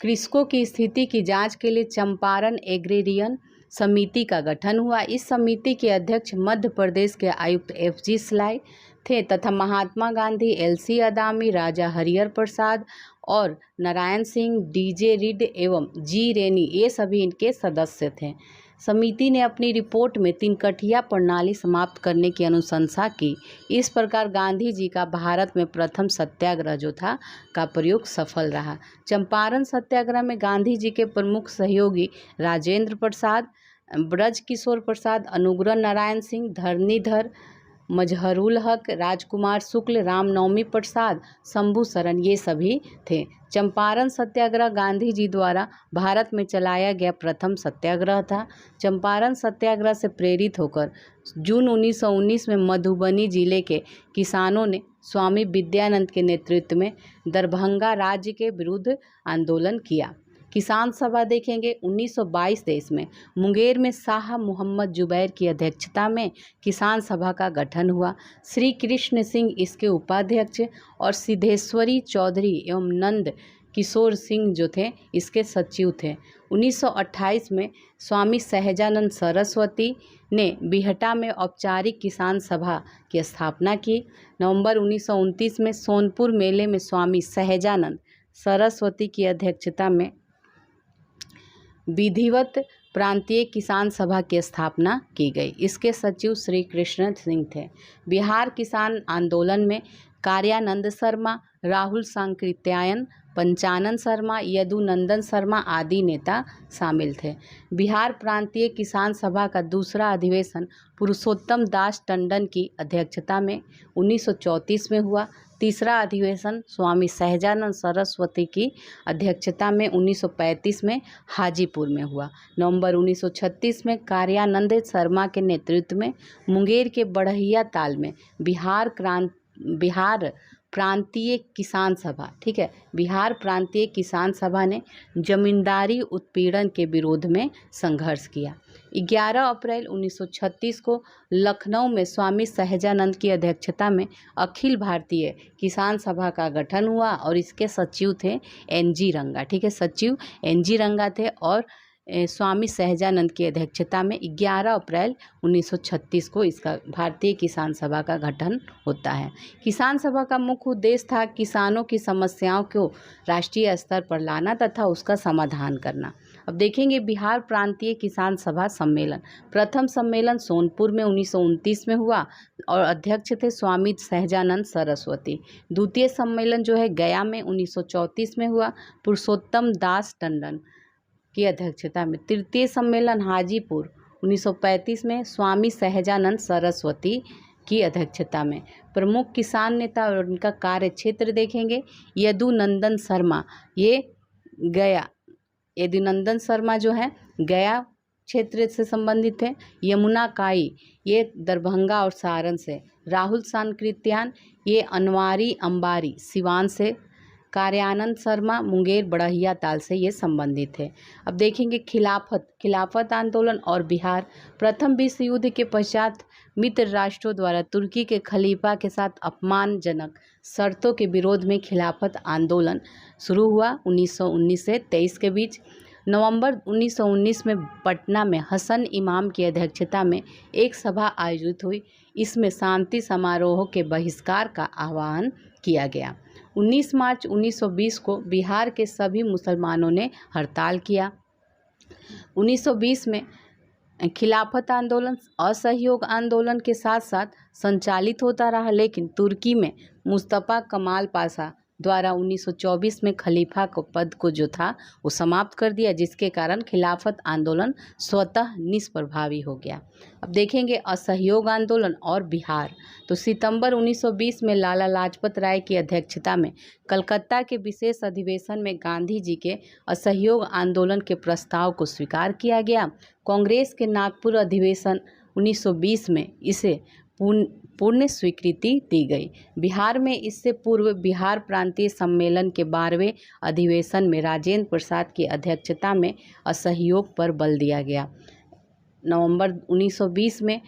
कृषकों की स्थिति की जांच के लिए चंपारण एग्रेरियन समिति का गठन हुआ। इस समिति के अध्यक्ष मध्य प्रदेश के आयुक्त F.G. स्लाई थे तथा महात्मा गांधी, L.C. अदामी, राजा हरिहर प्रसाद और नारायण सिंह, D.J. रीड एवं G. रेनी ये सभी इनके सदस्य थे। समिति ने अपनी रिपोर्ट में तिनकठिया प्रणाली समाप्त करने की अनुशंसा की। इस प्रकार गांधी जी का भारत में प्रथम सत्याग्रह जो था का प्रयोग सफल रहा। चंपारण सत्याग्रह में गांधी जी के प्रमुख सहयोगी राजेंद्र प्रसाद, ब्रज किशोर प्रसाद, अनुग्रह नारायण सिंह, धरणीधर, मजहरुल हक, राजकुमार शुक्ल, रामनवमी प्रसाद, शंभू शरण ये सभी थे। चंपारण सत्याग्रह गांधी जी द्वारा भारत में चलाया गया प्रथम सत्याग्रह था। चंपारण सत्याग्रह से प्रेरित होकर जून 1919 में मधुबनी जिले के किसानों ने स्वामी विद्यानंद के नेतृत्व में दरभंगा राज्य के विरुद्ध आंदोलन किया। किसान सभा देखेंगे 1922 में मुंगेर में शाह मोहम्मद जुबैर की अध्यक्षता में किसान सभा का गठन हुआ। श्री कृष्ण सिंह इसके उपाध्यक्ष और सिद्धेश्वरी चौधरी एवं नंद किशोर सिंह जो थे इसके सचिव थे। 1928 में स्वामी सहजानंद सरस्वती ने बिहटा में औपचारिक किसान सभा की स्थापना की। नवंबर 1929 में सोनपुर मेले में स्वामी सहजानंद सरस्वती की अध्यक्षता में विधिवत प्रांतीय किसान सभा की स्थापना की गई। इसके सचिव श्री कृष्ण सिंह थे। बिहार किसान आंदोलन में कार्यानंद शर्मा, राहुल सांकृत्यायन, पंचानन शर्मा, यदुनंदन शर्मा आदि नेता शामिल थे। बिहार प्रांतीय किसान सभा का दूसरा अधिवेशन पुरुषोत्तम दास टंडन की अध्यक्षता में 1934 में हुआ। तीसरा अधिवेशन स्वामी सहजानंद सरस्वती की अध्यक्षता में 1935 में हाजीपुर में हुआ। नवंबर 1936 में कार्यानंद शर्मा के नेतृत्व में मुंगेर के बढ़ैया ताल में बिहार प्रांतीय किसान सभा, ठीक है, बिहार प्रांतीय किसान सभा ने जमींदारी उत्पीड़न के विरोध में संघर्ष किया। 11 अप्रैल 1936 को लखनऊ में स्वामी सहजानंद की अध्यक्षता में अखिल भारतीय किसान सभा का गठन हुआ और इसके सचिव थे NG रंगा, ठीक है, सचिव NG रंगा थे और स्वामी सहजानंद की अध्यक्षता में 11 अप्रैल 1936 को इसका भारतीय किसान सभा का गठन होता है। किसान सभा का मुख्य उद्देश्य था किसानों की समस्याओं को राष्ट्रीय स्तर पर लाना तथा उसका समाधान करना। अब देखेंगे बिहार प्रांतीय किसान सभा सम्मेलन। प्रथम सम्मेलन सोनपुर में 1929 में हुआ और अध्यक्ष थे स्वामी सहजानंद सरस्वती। द्वितीय सम्मेलन जो है गया में 1934 में हुआ, पुरुषोत्तम दास टंडन की अध्यक्षता में। तृतीय सम्मेलन हाजीपुर 1935 में स्वामी सहजानंद सरस्वती की अध्यक्षता में। प्रमुख किसान नेता और उनका कार्य क्षेत्र देखेंगे। यदुनंदन शर्मा ये गया, यदुनंदन शर्मा जो है गया क्षेत्र से संबंधित थे। यमुना काई ये दरभंगा और सारण से। राहुल सांकृत्यायन ये अनवारी अंबारी सिवान से। कार्यानंद शर्मा मुंगेर बढ़ैया ताल से ये संबंधित थे। अब देखेंगे खिलाफत आंदोलन और बिहार। प्रथम विश्व युद्ध के पश्चात मित्र राष्ट्रों द्वारा तुर्की के खलीफा के साथ अपमानजनक शर्तों के विरोध में खिलाफत आंदोलन शुरू हुआ 1919 से 23 के बीच। नवंबर 1919 में पटना में हसन इमाम की अध्यक्षता में एक सभा आयोजित हुई। इसमें शांति समारोह के बहिष्कार का आह्वान किया गया। 19 मार्च 1920 को बिहार के सभी मुसलमानों ने हड़ताल किया। 1920 में खिलाफत आंदोलन असहयोग आंदोलन के साथ साथ संचालित होता रहा, लेकिन तुर्की में मुस्तफा कमाल पाशा द्वारा 1924 में खलीफा को पद को जो था वो समाप्त कर दिया, जिसके कारण खिलाफत आंदोलन स्वतः निष्प्रभावी हो गया। अब देखेंगे असहयोग आंदोलन और बिहार। तो सितंबर 1920 में लाला लाजपत राय की अध्यक्षता में कलकत्ता के विशेष अधिवेशन में गांधी जी के असहयोग आंदोलन के प्रस्ताव को स्वीकार किया गया। कांग्रेस के नागपुर अधिवेशन 1920 में इसे पूर्ण स्वीकृति दी गई। बिहार में इससे पूर्व बिहार प्रांतीय सम्मेलन के 12वें अधिवेशन में राजेंद्र प्रसाद की अध्यक्षता में असहयोग पर बल दिया गया। नवंबर 1920 में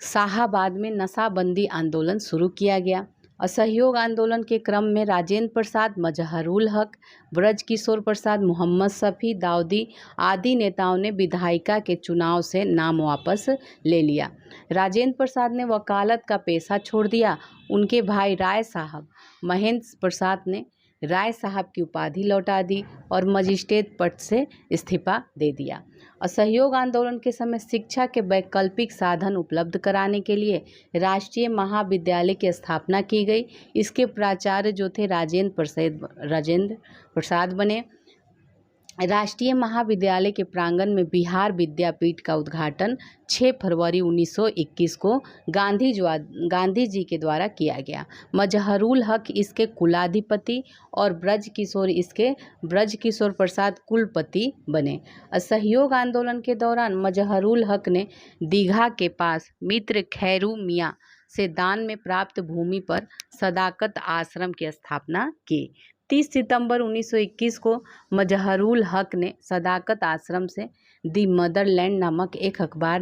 शाहाबाद में नशाबंदी आंदोलन शुरू किया गया। असहयोग आंदोलन के क्रम में राजेंद्र प्रसाद, मजहरुल हक, ब्रज किशोर प्रसाद, मोहम्मद शफी, दाऊदी आदि नेताओं ने विधायिका के चुनाव से नाम वापस ले लिया। राजेंद्र प्रसाद ने वकालत का पेशा छोड़ दिया। उनके भाई राय साहब महेंद्र प्रसाद ने राय साहब की उपाधि लौटा दी और मजिस्ट्रेट पद से इस्तीफा दे दिया। असहयोग आंदोलन के समय शिक्षा के वैकल्पिक साधन उपलब्ध कराने के लिए राष्ट्रीय महाविद्यालय की स्थापना की गई। इसके प्राचार्य जो थे राजेंद्र प्रसाद बने। राष्ट्रीय महाविद्यालय के प्रांगण में बिहार विद्यापीठ का उद्घाटन 6 फरवरी 1921 को गांधी जी के द्वारा किया गया। मजहरुल हक इसके कुलाधिपति और ब्रज किशोर प्रसाद कुलपति बने। असहयोग आंदोलन के दौरान मजहरुल हक ने दीघा के पास मित्र खैरू मियाँ से दान में प्राप्त भूमि पर सदाकत आश्रम की स्थापना की। 30 सितंबर 1921 को मजहरुल हक ने सदाकत आश्रम से दी मदरलैंड नामक एक अखबार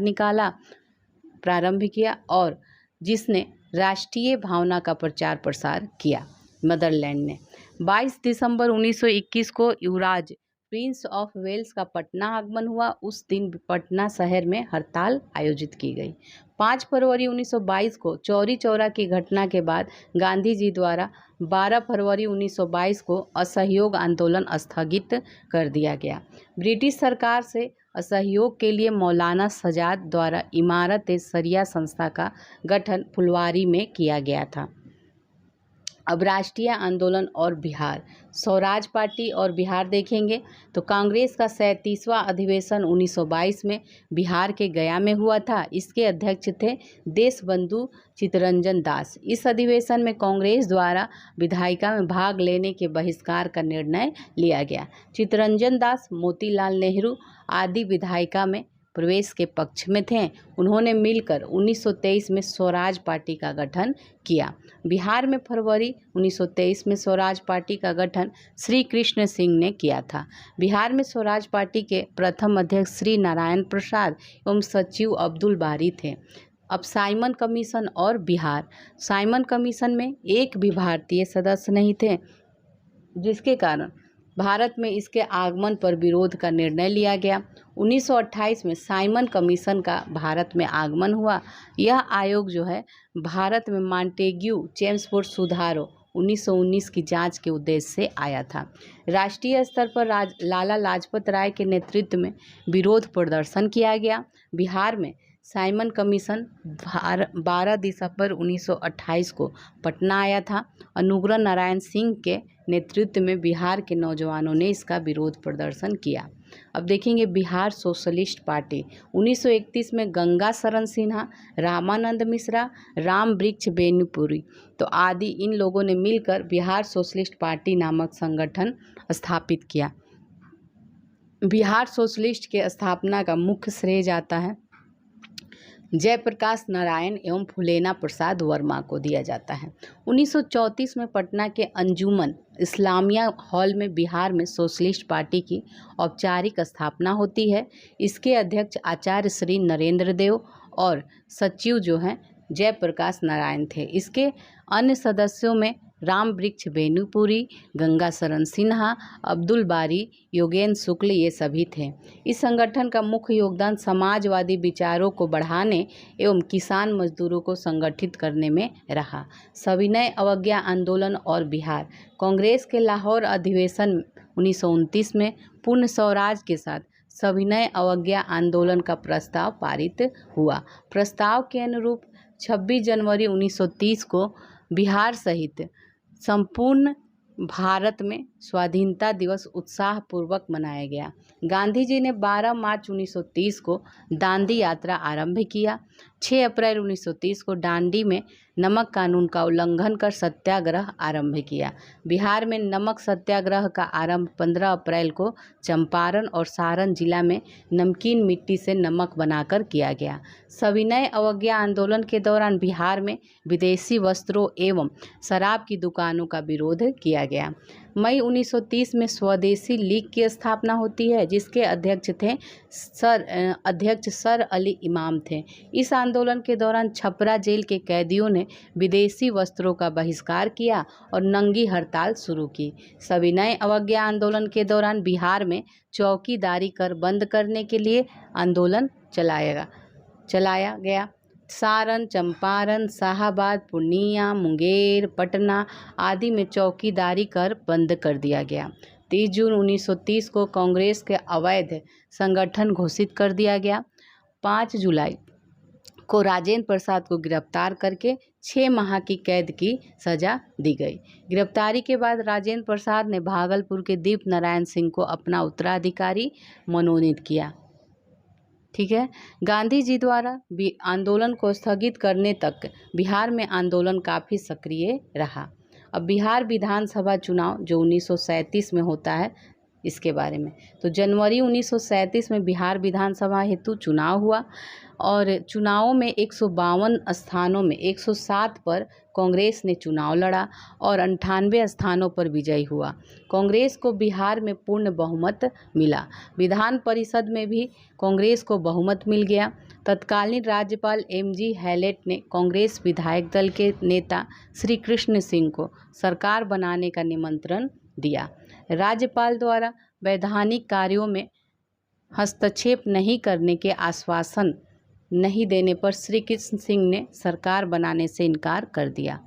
प्रारंभ किया और जिसने राष्ट्रीय भावना का प्रचार प्रसार किया। मदरलैंड ने 22 दिसंबर 1921 को युवराज प्रिंस ऑफ वेल्स का पटना आगमन हुआ। उस दिन पटना शहर में हड़ताल आयोजित की गई। 5 फरवरी 1922 को चौरी चौरा की घटना के बाद गांधी जी द्वारा 12 फरवरी 1922 को असहयोग आंदोलन स्थगित कर दिया गया। ब्रिटिश सरकार से असहयोग के लिए मौलाना सजाद द्वारा इमारत-ए-शरिया संस्था का गठन फुलवारी में किया गया था। अब राष्ट्रीय आंदोलन और बिहार। स्वराज पार्टी और बिहार देखेंगे तो कांग्रेस का 37वां अधिवेशन 1922 में बिहार के गया में हुआ था। इसके अध्यक्ष थे देशबंधु चित्तरंजन दास। इस अधिवेशन में कांग्रेस द्वारा विधायिका में भाग लेने के बहिष्कार का निर्णय लिया गया। चित्तरंजन दास मोतीलाल नेहरू आदि विधायिका में प्रवेश के पक्ष में थे। उन्होंने मिलकर 1923 में स्वराज पार्टी का गठन किया। बिहार में फरवरी 1923 में स्वराज पार्टी का गठन श्री कृष्ण सिंह ने किया था। बिहार में स्वराज पार्टी के प्रथम अध्यक्ष श्री नारायण प्रसाद एवं सचिव अब्दुल बारी थे। अब साइमन कमीशन और बिहार। साइमन कमीशन में एक भी भारतीय सदस्य नहीं थे, जिसके कारण भारत में इसके आगमन पर विरोध का निर्णय लिया गया। 1928 में साइमन कमीशन का भारत में आगमन हुआ। यह आयोग जो है भारत में मॉन्टेग्यू चेम्सफोर्ड सुधारों 1919 की जांच के उद्देश्य से आया था। राष्ट्रीय स्तर पर लाला लाजपत राय के नेतृत्व में विरोध प्रदर्शन किया गया। बिहार में साइमन कमीशन 12 दिसंबर 1928 को पटना आया था। अनुग्रह नारायण सिंह के नेतृत्व में बिहार के नौजवानों ने इसका विरोध प्रदर्शन किया। अब देखेंगे बिहार सोशलिस्ट पार्टी। 1931 में गंगा शरण सिन्हा, रामानंद मिश्रा, राम वृक्ष बेनीपुरी तो आदि इन लोगों ने मिलकर बिहार सोशलिस्ट पार्टी नामक संगठन स्थापित किया। बिहार सोशलिस्ट के स्थापना का मुख्य श्रेय जाता है जयप्रकाश नारायण एवं फुलेना प्रसाद वर्मा को दिया जाता है। 1934 में पटना के अंजुमन इस्लामिया हॉल में बिहार में सोशलिस्ट पार्टी की औपचारिक स्थापना होती है। इसके अध्यक्ष आचार्य श्री नरेंद्र देव और सचिव जो हैं जयप्रकाश नारायण थे। इसके अन्य सदस्यों में राम वृक्ष बेनीपुरी, गंगा शरण सिन्हा, अब्दुल बारी, योगेंद्र शुक्ल ये सभी थे। इस संगठन का मुख्य योगदान समाजवादी विचारों को बढ़ाने एवं किसान मजदूरों को संगठित करने में रहा। सविनय अवज्ञा आंदोलन और बिहार। कांग्रेस के लाहौर अधिवेशन 1929 में पूर्ण स्वराज के साथ सविनय अवज्ञा आंदोलन का प्रस्ताव पारित हुआ। प्रस्ताव के अनुरूप 26 जनवरी 1930 को बिहार सहित संपूर्ण भारत में स्वाधीनता दिवस उत्साहपूर्वक मनाया गया। गांधी जी ने 12 मार्च 1930 को दांडी यात्रा आरंभ किया। 6 अप्रैल 1930 को दांडी में नमक कानून का उल्लंघन कर सत्याग्रह आरंभ किया। बिहार में नमक सत्याग्रह का आरंभ 15 अप्रैल को चंपारण और सारण जिला में नमकीन मिट्टी से नमक बनाकर किया गया। सविनय अवज्ञा आंदोलन के दौरान बिहार में विदेशी वस्त्रों एवं शराब की दुकानों का विरोध किया गया। मई 1930 में स्वदेशी लीग की स्थापना होती है, जिसके अध्यक्ष सर अली इमाम थे। इस आंदोलन के दौरान छपरा जेल के कैदियों ने विदेशी वस्त्रों का बहिष्कार किया और नंगी हड़ताल शुरू की। सविनय अवज्ञा आंदोलन के दौरान बिहार में चौकीदारी कर बंद करने के लिए आंदोलन चलाया गया। सारण, चंपारण, शाहाबाद, पूर्णिया, मुंगेर, पटना आदि में चौकीदारी कर बंद कर दिया गया। 30 जून 1930 को कांग्रेस के अवैध संगठन घोषित कर दिया गया। 5 जुलाई को राजेंद्र प्रसाद को गिरफ्तार करके 6 माह की कैद की सजा दी गई। गिरफ्तारी के बाद राजेंद्र प्रसाद ने भागलपुर के दीप नारायण सिंह को अपना उत्तराधिकारी मनोनीत किया। ठीक है। गांधी जी द्वारा आंदोलन को स्थगित करने तक बिहार में आंदोलन काफ़ी सक्रिय रहा। अब बिहार विधानसभा चुनाव जो 1937 में होता है, इसके बारे में तो जनवरी 1937 में बिहार विधानसभा हेतु चुनाव हुआ और चुनावों में 152 स्थानों में 107 पर कांग्रेस ने चुनाव लड़ा और 98 स्थानों पर विजयी हुआ। कांग्रेस को बिहार में पूर्ण बहुमत मिला। विधान परिषद में भी कांग्रेस को बहुमत मिल गया। तत्कालीन राज्यपाल एमजी हैलेट ने कांग्रेस विधायक दल के नेता श्री कृष्ण सिंह को सरकार बनाने का निमंत्रण दिया। राज्यपाल द्वारा वैधानिक कार्यों में हस्तक्षेप नहीं करने के आश्वासन नहीं देने पर श्री कृष्ण सिंह ने सरकार बनाने से इनकार कर दिया।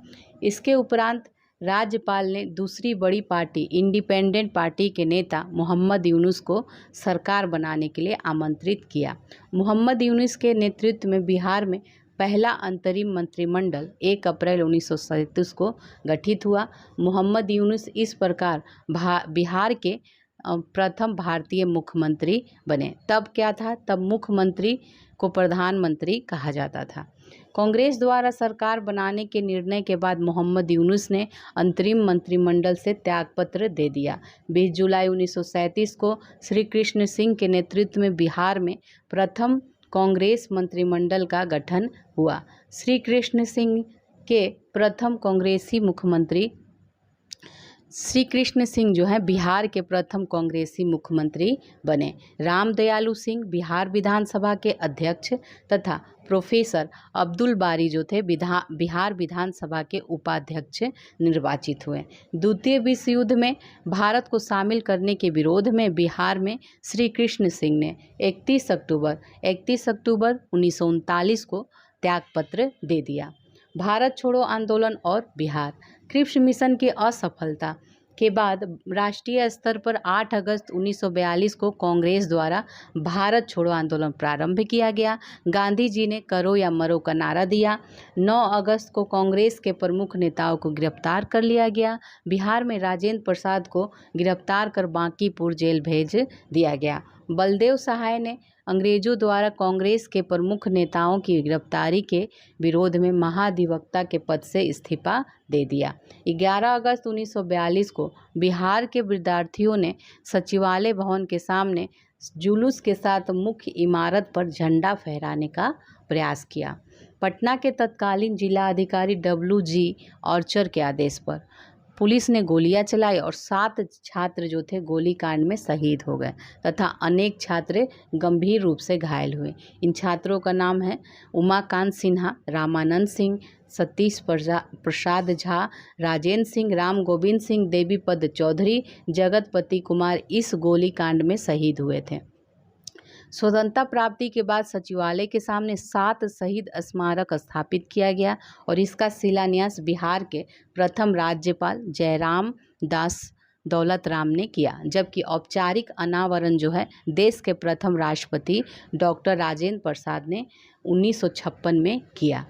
इसके उपरांत राज्यपाल ने दूसरी बड़ी पार्टी इंडिपेंडेंट पार्टी के नेता मोहम्मद यूनुस को सरकार बनाने के लिए आमंत्रित किया। मोहम्मद यूनुस के नेतृत्व में बिहार में पहला अंतरिम मंत्रिमंडल 1 अप्रैल 1937 को गठित हुआ। मोहम्मद यूनुस इस प्रकार बिहार के प्रथम भारतीय मुख्यमंत्री बने। तब क्या था? तब मुख्यमंत्री को प्रधानमंत्री कहा जाता था। कांग्रेस द्वारा सरकार बनाने के निर्णय के बाद मोहम्मद यूनुस ने अंतरिम मंत्रिमंडल से त्यागपत्र दे दिया। 20 जुलाई 1937 को श्री कृष्ण सिंह के नेतृत्व में बिहार में प्रथम कांग्रेस मंत्रिमंडल का गठन हुआ। श्री कृष्ण सिंह के प्रथम कांग्रेसी मुख्यमंत्री श्री कृष्ण सिंह जो है बिहार के प्रथम कांग्रेसी मुख्यमंत्री बने। राम दयालु सिंह बिहार विधानसभा के अध्यक्ष तथा प्रोफेसर अब्दुल बारी जो थे बिहार विधानसभा के उपाध्यक्ष निर्वाचित हुए। द्वितीय विश्व युद्ध में भारत को शामिल करने के विरोध में बिहार में श्री कृष्ण सिंह ने 31 अक्टूबर 1939 को त्यागपत्र दे दिया। भारत छोड़ो आंदोलन और बिहार क्रिप्स मिशन की असफलता के बाद राष्ट्रीय स्तर पर 8 अगस्त 1942 को कांग्रेस द्वारा भारत छोड़ो आंदोलन प्रारंभ किया गया। गांधी जी ने करो या मरो का नारा दिया। 9 अगस्त को कांग्रेस के प्रमुख नेताओं को गिरफ्तार कर लिया गया। बिहार में राजेंद्र प्रसाद को गिरफ्तार कर बांकीपुर जेल भेज दिया गया। बलदेव सहाय ने अंग्रेजों द्वारा कांग्रेस के प्रमुख नेताओं की गिरफ्तारी के विरोध में महाधिवक्ता के पद से इस्तीफा दे दिया। 11 अगस्त 1942 को बिहार के विद्यार्थियों ने सचिवालय भवन के सामने जुलूस के साथ मुख्य इमारत पर झंडा फहराने का प्रयास किया। पटना के तत्कालीन जिलाधिकारी WG आर्चर के आदेश पर पुलिस ने गोलियां चलाई और 7 छात्र जो थे गोलीकांड में शहीद हो गए तथा अनेक छात्र गंभीर रूप से घायल हुए। इन छात्रों का नाम है उमाकांत सिन्हा, रामानंद सिंह, सतीश प्रसाद झा, राजेंद्र सिंह, राम गोविंद सिंह, देवीपद चौधरी, जगतपति कुमार इस गोलीकांड में शहीद हुए थे। स्वतंत्रता प्राप्ति के बाद सचिवालय के सामने 7 शहीद स्मारक स्थापित किया गया और इसका शिलान्यास बिहार के प्रथम राज्यपाल जयराम दास दौलत राम ने किया, जबकि औपचारिक अनावरण जो है देश के प्रथम राष्ट्रपति डॉक्टर राजेंद्र प्रसाद ने 1956 में किया।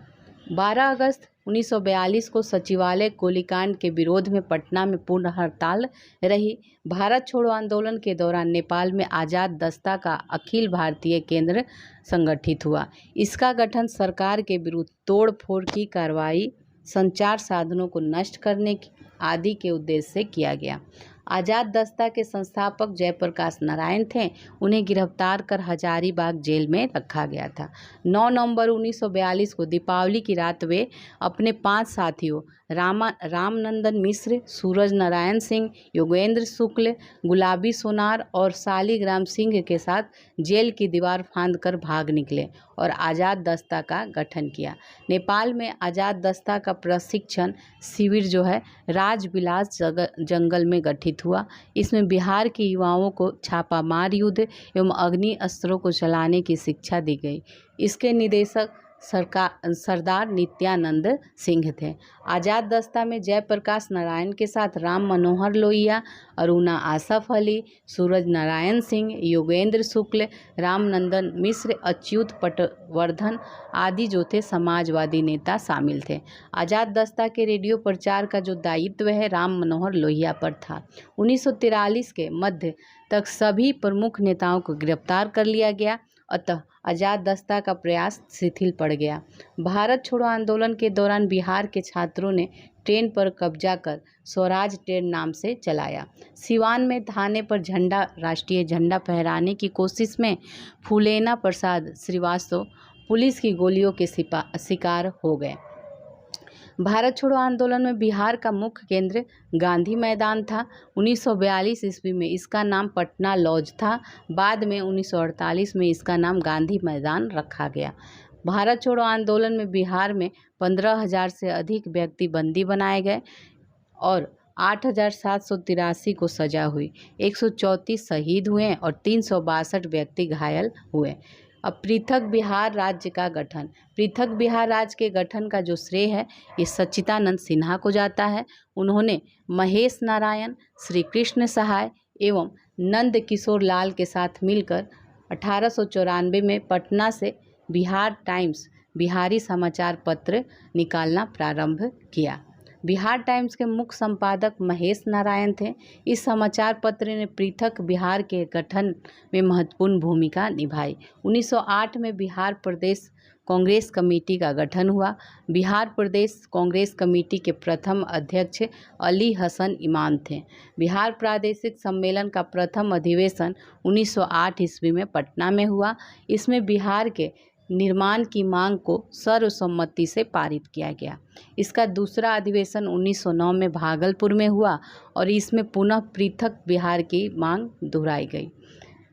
12 अगस्त 1942 को सचिवालय गोलीकांड के विरोध में पटना में पूर्ण हड़ताल रही। भारत छोड़ो आंदोलन के दौरान नेपाल में आज़ाद दस्ता का अखिल भारतीय केंद्र संगठित हुआ। इसका गठन सरकार के विरुद्ध तोड़फोड़ की कार्रवाई, संचार साधनों को नष्ट करने आदि के उद्देश्य से किया गया। आज़ाद दस्ता के संस्थापक जयप्रकाश नारायण थे। उन्हें गिरफ्तार कर हजारीबाग जेल में रखा गया था। 9 नवंबर 1942 को दीपावली की रात वे अपने 5 साथियों रामनंदन मिश्र, सूरज नारायण सिंह, योगेंद्र शुक्ल, गुलाबी सोनार और शालिग्राम सिंह के साथ जेल की दीवार फांदकर भाग निकले और आज़ाद दस्ता का गठन किया। नेपाल में आज़ाद दस्ता का प्रशिक्षण शिविर जो है राजविलास जंगल में गठित हुआ। इसमें बिहार के युवाओं को छापामार युद्ध एवं अग्नि अस्त्रों को चलाने की शिक्षा दी गई। इसके निदेशक सरदार नित्यानंद सिंह थे। आज़ाद दस्ता में जयप्रकाश नारायण के साथ राम मनोहर लोहिया, अरुणा आसफ अली, सूरज नारायण सिंह, योगेंद्र शुक्ल, रामनंदन मिश्र, अच्युत पटवर्धन आदि जो थे समाजवादी नेता शामिल थे। आज़ाद दस्ता के रेडियो प्रचार का जो दायित्व है राम मनोहर लोहिया पर था। 1943 के मध्य तक सभी प्रमुख नेताओं को गिरफ्तार कर लिया गया, अतः आज़ाद दस्ता का प्रयास शिथिल पड़ गया। भारत छोड़ो आंदोलन के दौरान बिहार के छात्रों ने ट्रेन पर कब्जा कर स्वराज ट्रेन नाम से चलाया। सिवान में थाने पर राष्ट्रीय झंडा फहराने की कोशिश में फूलेना प्रसाद श्रीवास्तव पुलिस की गोलियों के शिकार हो गए। भारत छोड़ो आंदोलन में बिहार का मुख्य केंद्र गांधी मैदान था। 1942 ईस्वी में इसका नाम पटना लॉज था। बाद में 1948 में इसका नाम गांधी मैदान रखा गया। भारत छोड़ो आंदोलन में बिहार में 15,000 से अधिक व्यक्ति बंदी बनाए गए और 8,783 को सजा हुई। 134 शहीद हुए और 362 व्यक्ति घायल हुए। अब पृथक बिहार राज्य का गठन। पृथक बिहार राज्य के गठन का जो श्रेय है ये सच्चिदानंद सिन्हा को जाता है। उन्होंने महेश नारायण, श्री कृष्ण सहाय एवं नंद किशोर लाल के साथ मिलकर 1894 में पटना से बिहार टाइम्स बिहारी समाचार पत्र निकालना प्रारंभ किया। बिहार टाइम्स के मुख्य संपादक महेश नारायण थे। इस समाचार पत्र ने पृथक बिहार के गठन में महत्वपूर्ण भूमिका निभाई। 1908 में बिहार प्रदेश कांग्रेस कमेटी का गठन हुआ। बिहार प्रदेश कांग्रेस कमेटी के प्रथम अध्यक्ष अली हसन इमाम थे। बिहार प्रादेशिक सम्मेलन का प्रथम अधिवेशन 1908 ईस्वी में पटना में हुआ। इसमें बिहार के निर्माण की मांग को सर्वसम्मति से पारित किया गया। इसका दूसरा अधिवेशन 1909 में भागलपुर में हुआ और इसमें पुनः पृथक बिहार की मांग दोहराई गई।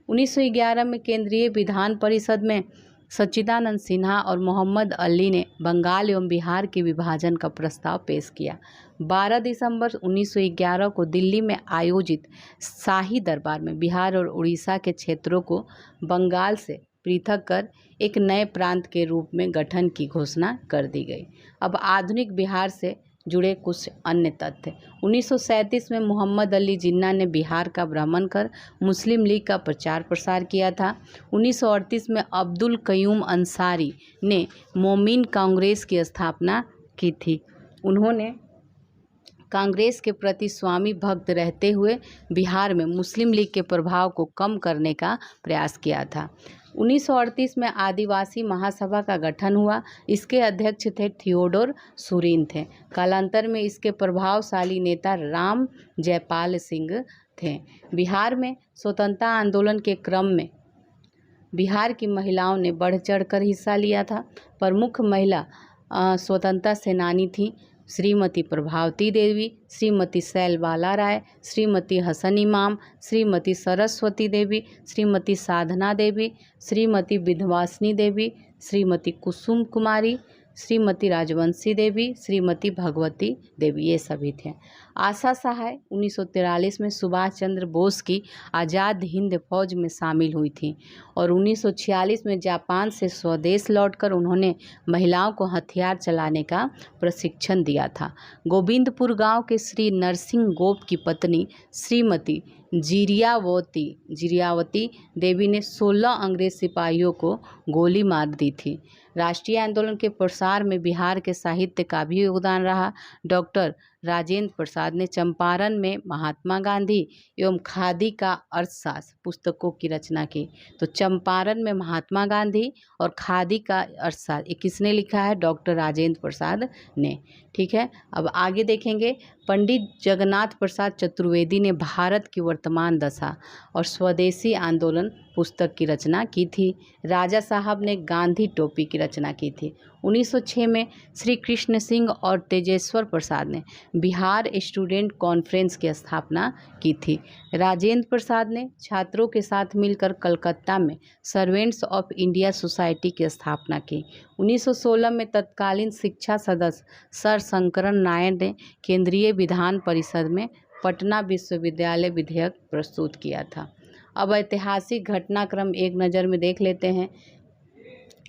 1911 में केंद्रीय विधान परिषद में सच्चिदानंद सिन्हा और मोहम्मद अली ने बंगाल एवं बिहार के विभाजन का प्रस्ताव पेश किया। 12 दिसंबर 1911 को दिल्ली में आयोजित शाही दरबार में बिहार और उड़ीसा के क्षेत्रों को बंगाल से पृथक कर एक नए प्रांत के रूप में गठन की घोषणा कर दी गई। अब आधुनिक बिहार से जुड़े कुछ अन्य तथ्य। 1937 में मोहम्मद अली जिन्ना ने बिहार का भ्रमण कर मुस्लिम लीग का प्रचार प्रसार किया था। 1938 में अब्दुल कयूम अंसारी ने मोमिन कांग्रेस की स्थापना की थी। उन्होंने कांग्रेस के प्रति स्वामी भक्त रहते हुए बिहार में मुस्लिम लीग के प्रभाव को कम करने का प्रयास किया था। 1938 में आदिवासी महासभा का गठन हुआ। इसके अध्यक्ष थे थियोडोर सुरीन थे। कालांतर में इसके प्रभावशाली नेता राम जयपाल सिंह थे। बिहार में स्वतंत्रता आंदोलन के क्रम में बिहार की महिलाओं ने बढ़ चढ़कर हिस्सा लिया था। प्रमुख महिला स्वतंत्रता सेनानी थी श्रीमती प्रभावती देवी, श्रीमती शैलबाला राय, श्रीमती हसन इमाम, श्रीमती सरस्वती देवी, श्रीमती साधना देवी, श्रीमती विंध्यवासिनी देवी, श्रीमती कुसुम कुमारी, श्रीमती राजवंशी देवी, श्रीमती भगवती देवी, ये सभी थे। आशा सहाय 1943 में सुभाष चंद्र बोस की आज़ाद हिंद फौज में शामिल हुई थी और 1946 में जापान से स्वदेश लौटकर उन्होंने महिलाओं को हथियार चलाने का प्रशिक्षण दिया था। गोविंदपुर गांव के श्री नरसिंह गोप की पत्नी श्रीमती जिरियावती देवी ने 16 अंग्रेज सिपाहियों को गोली मार दी थी। राष्ट्रीय आंदोलन के प्रसार में बिहार के साहित्य का भी योगदान रहा। डॉक्टर राजेंद्र प्रसाद ने चंपारण में महात्मा गांधी एवं खादी का अर्थशास्त्र पुस्तकों की रचना की। तो चंपारण में महात्मा गांधी और खादी का अर्थशास्त्र, ये किसने लिखा है? डॉक्टर राजेंद्र प्रसाद ने। ठीक है, अब आगे देखेंगे। पंडित जगन्नाथ प्रसाद चतुर्वेदी ने भारत की वर्तमान दशा और स्वदेशी आंदोलन पुस्तक की रचना की थी। राजा साहब ने गांधी टोपी की रचना की थी। 1906 में श्री कृष्ण सिंह और तेजेश्वर प्रसाद ने बिहार स्टूडेंट कॉन्फ्रेंस की स्थापना की थी। राजेंद्र प्रसाद ने छात्रों के साथ मिलकर कलकत्ता में सर्वेंट्स ऑफ इंडिया सोसाइटी की स्थापना की। 1916 में तत्कालीन शिक्षा सदस्य सर शंकरन नायर ने केंद्रीय विधान परिषद में पटना विश्वविद्यालय विधेयक प्रस्तुत किया था। अब ऐतिहासिक घटनाक्रम एक नज़र में देख लेते हैं।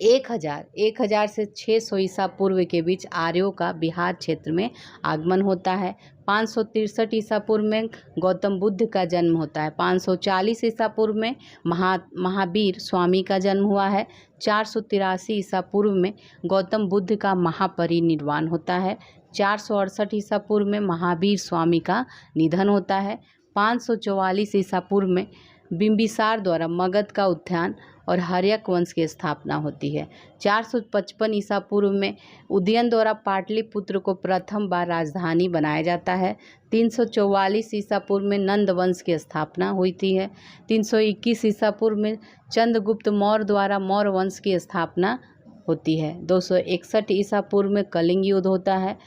1000 से 600 ईसा पूर्व के बीच आर्यों का बिहार क्षेत्र में आगमन होता है। 563 ईसा पूर्व में गौतम बुद्ध का जन्म होता है। 540 ईसा पूर्व में महावीर स्वामी का जन्म हुआ है। 483 ईसा पूर्व में गौतम बुद्ध का महापरिनिर्वाण होता है। 468 ईसा पूर्व में महावीर स्वामी का निधन होता है। 544 ईसा पूर्व में बिंबिसार द्वारा मगध का उत्थान और हर्यक वंश की स्थापना होती है। 455 ईसा पूर्व में उदयन द्वारा पाटलिपुत्र को प्रथम बार राजधानी बनाया जाता है। 344 ईसा पूर्व में नंद वंश की स्थापना हुई थी है। 321 ईसा पूर्व में चंद्रगुप्त मौर्य द्वारा मौर्य वंश की स्थापना होती है। 261 ईसा पूर्व में कलिंग युद्ध होता है।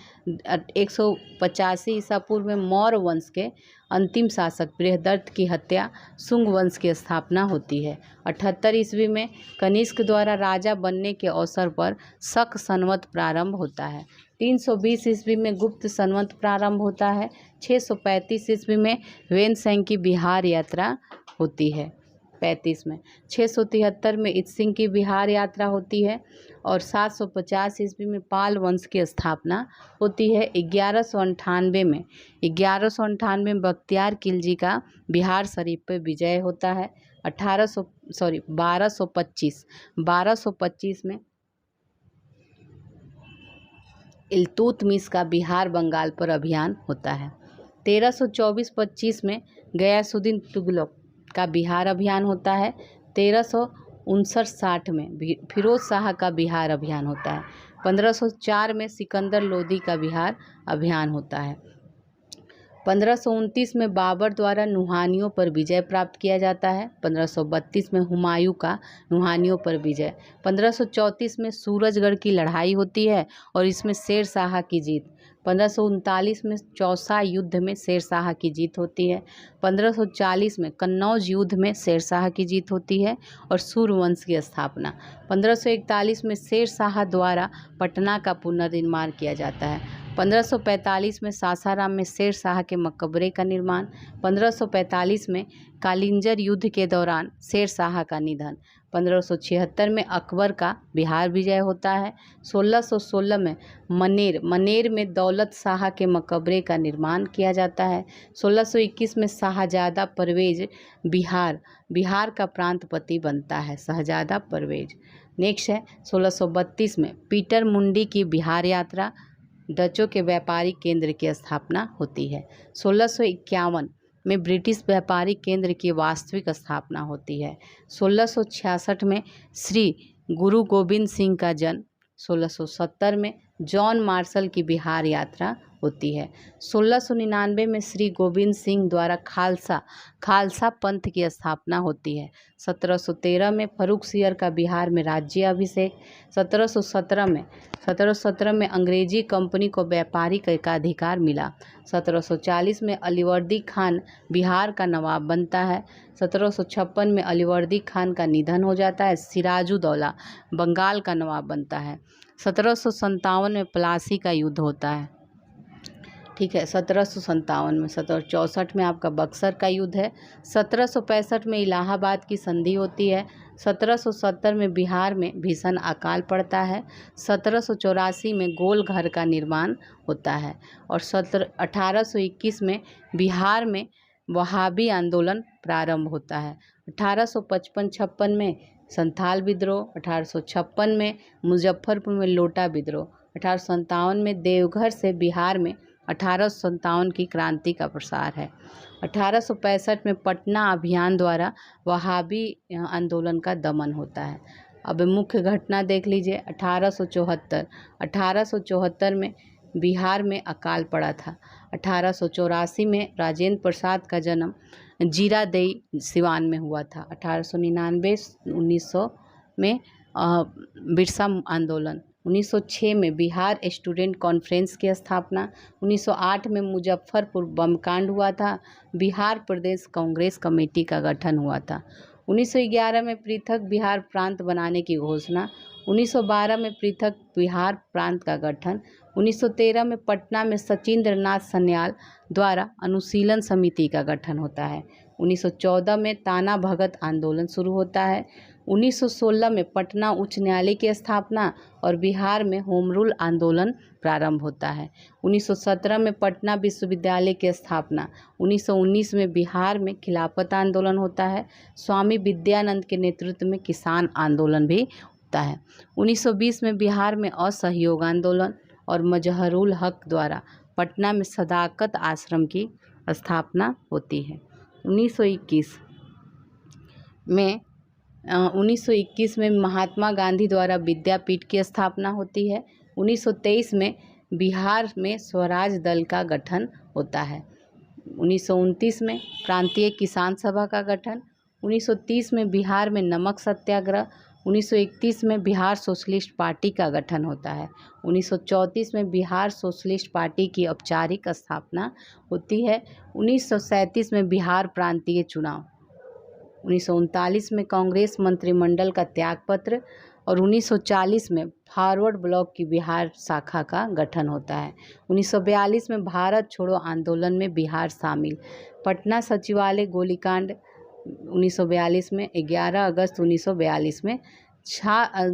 185 ईसा पूर्व में मौर्य वंश के अंतिम शासक बृहदर्थ की हत्या, शुंग वंश की स्थापना होती है। 78 ईस्वी में कनिष्क द्वारा राजा बनने के अवसर पर शक संवत प्रारंभ होता है। 320 ईस्वी में गुप्त संवत प्रारंभ होता है। 635 ईस्वी में वेनसेंग की बिहार यात्रा होती है। 35 में 673 में इत्सिंग की बिहार यात्रा होती है और 750 ईस्वी में पाल वंश की स्थापना होती है। 1198 में बख्तियार खिलजी का बिहार शरीफ पर विजय होता है। 1225 में इल्तुतमिश का बिहार बंगाल पर अभियान होता है। 1324-25 में गयासुद्दीन तुगलक का बिहार अभियान होता है। 1359-60 में फिरोज शाह का बिहार अभियान होता है। 1504 में सिकंदर लोदी का बिहार अभियान होता है। 1529 में बाबर द्वारा नुहानियों पर विजय प्राप्त किया जाता है। 1532 में हुमायूं का नुहानियों पर विजय। 1534 में सूरजगढ़ की लड़ाई होती है और इसमें शेर शाह की जीत। 1539 में चौसा युद्ध में शेर शाह की जीत होती है। 1540 में कन्नौज युद्ध में शेर शाह की जीत होती है और सूर्यवंश की स्थापना। 1541 में शेर शाह द्वारा पटना का पुनर्निर्माण किया जाता है। 1545 में सासाराम में शेर शाह के मकबरे का निर्माण। 1545 में कालिंजर युद्ध के दौरान शेर शाह का निधन। 1576 में अकबर का बिहार विजय होता है। 1616 में मनेर में दौलत शाह के मकबरे का निर्माण किया जाता है। 1621 में शाहजादा परवेज बिहार का प्रांतपति बनता है, शाहजादा परवेज। नेक्स्ट है 1632 में पीटर मुंडी की बिहार यात्रा, डचों के व्यापारिक केंद्र की स्थापना होती है। 1651 में ब्रिटिश व्यापारिक केंद्र की वास्तविक स्थापना होती है। 1666 में श्री गुरु गोविंद सिंह का जन्म। 1670 में जॉन मार्शल की बिहार यात्रा होती है। 1699 में श्री गोविंद सिंह द्वारा खालसा पंथ की स्थापना होती है। 1713 में फर्रुख सियर का बिहार में राज्य अभिषेक। 1717 में अंग्रेजी कंपनी को व्यापारिक एकाधिकार मिला। 1740 में अलीवर्दी खान बिहार का नवाब बनता है। 1756 में अलीवर्दी खान का निधन हो जाता है। सिराजुद्दौला बंगाल का नवाब बनता है। 1757 में प्लासी का युद्ध होता है, ठीक है। 1757 में 1764 में आपका बक्सर का युद्ध है। 1765 में इलाहाबाद की संधि होती है। 1770 में बिहार में भीषण अकाल पड़ता है। 1784 में गोल घर का निर्माण होता है और 1821 में बिहार में वहाबी आंदोलन प्रारंभ होता है। 1855-56 में संथाल विद्रोह। 1856 में मुजफ्फरपुर में लोटा विद्रोह। 1857 में देवघर से बिहार में 1857 की क्रांति का प्रसार है। 1865 में पटना अभियान द्वारा वहाबी आंदोलन का दमन होता है। अब मुख्य घटना देख लीजिए। 1874 में बिहार में अकाल पड़ा था। 1884 में राजेंद्र प्रसाद का जन्म जीरादेई सिवान में हुआ था। 1899-1900 में बिरसा आंदोलन। 1906 में बिहार स्टूडेंट कॉन्फ्रेंस की स्थापना। 1908 में मुजफ्फरपुर बम कांड हुआ था। बिहार प्रदेश कांग्रेस कमेटी का गठन हुआ था। 1911 में पृथक बिहार प्रांत बनाने की घोषणा। 1912 में पृथक बिहार प्रांत का गठन। 1913 में पटना में सचिंद्र नाथ सन्याल द्वारा अनुशीलन समिति का गठन होता है। 1914 में ताना भगत आंदोलन शुरू होता है। 1916 में पटना उच्च न्यायालय की स्थापना और बिहार में होम रूल आंदोलन प्रारंभ होता है। 1917 में पटना विश्वविद्यालय की स्थापना। 1919 में बिहार में खिलाफत आंदोलन होता है। स्वामी विद्यानंद के नेतृत्व में किसान आंदोलन भी होता है। 1920 में बिहार में असहयोग आंदोलन और मजहरुल हक द्वारा पटना में सदाकत आश्रम की स्थापना होती है। 1921 में महात्मा गांधी द्वारा विद्यापीठ की स्थापना होती है। 1923 में बिहार में स्वराज दल का गठन होता है। 1929 में प्रांतीय किसान सभा का गठन। 1930 में बिहार में नमक सत्याग्रह। 1931 में बिहार सोशलिस्ट पार्टी का गठन होता है। 1934 में बिहार सोशलिस्ट पार्टी की औपचारिक स्थापना होती है। 1937 में बिहार प्रांतीय चुनाव। 1939 में कांग्रेस मंत्रिमंडल का त्यागपत्र और 1940 में फॉरवर्ड ब्लॉक की बिहार शाखा का गठन होता है। 1942 में भारत छोड़ो आंदोलन में बिहार शामिल। पटना सचिवालय गोलीकांड 1942 में। 11 अगस्त 1942 में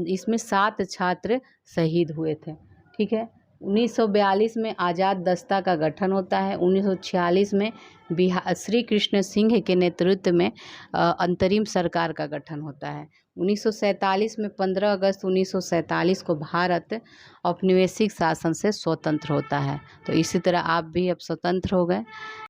इसमें 7 छात्र शहीद हुए थे, ठीक है। 1942 में आज़ाद दस्ता का गठन होता है। 1946 में बिहार श्री कृष्ण सिंह के नेतृत्व में अंतरिम सरकार का गठन होता है। 1947 में 15 अगस्त 1947 को भारत औपनिवेशिक शासन से स्वतंत्र होता है। तो इसी तरह आप भी अब स्वतंत्र हो गए।